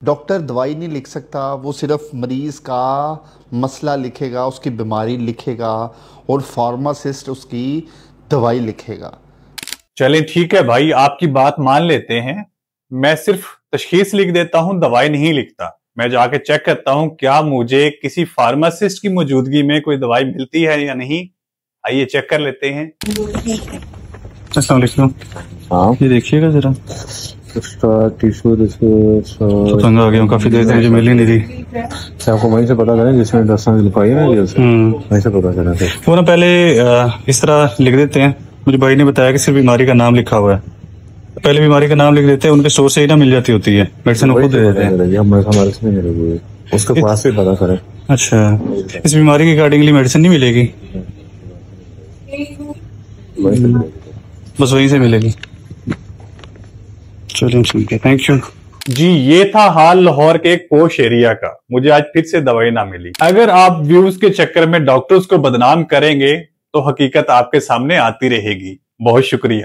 Doctor दवाई नहीं लिख सकता, वो सिर्फ मरीज का मसला लिखेगा, उसकी बीमारी लिखेगा और फार्मासिस्ट उसकी दवाई लिखेगा। चलें ठीक है भाई, आपकी बात मान लेते हैं। मैं सिर्फ तशखीस लिख देता हूं, दवाई नहीं लिखता। मैं जाके चेक करता हूं क्या मुझे किसी फार्मासिस्ट की मौजूदगी में कोई दवाई मिलती है या नहीं। आइए चेक कर लेते हैं। अस्सलाम वालेकुम। हाँ, ये देखिएगा जरा, उसका टिश्यू तो तंग आ गया हूं, काफी देर से मुझे मिल ही नहीं रही। आपको वहीं से पता करें जिसमें दस्तान लिखवाई है ना, वहीं से पता चला था। वो ना पहले इस तरह लिख देते हैं। मुझे भाई ने बताया कि सिर्फ बीमारी का नाम लिखा हुआ है, पहले बीमारी का नाम लिख देते हैं, उनके सोर्स से ही ना मिल जाती होती है, मेडिसिन खुद दे देते हैं। हमारे से नहीं मिलेगी, उसके पास से पता करें। अच्छा, इस बीमारी के अकॉर्डिंगली मेडिसिन नहीं मिलेगी? बस वहीं से मिलेगी। चलिए ठीक है, थैंक यू जी। ये था हाल लाहौर के एक पोश एरिया का। मुझे आज फिर से दवाई ना मिली। अगर आप व्यूज के चक्कर में डॉक्टर्स को बदनाम करेंगे तो हकीकत आपके सामने आती रहेगी। बहुत शुक्रिया।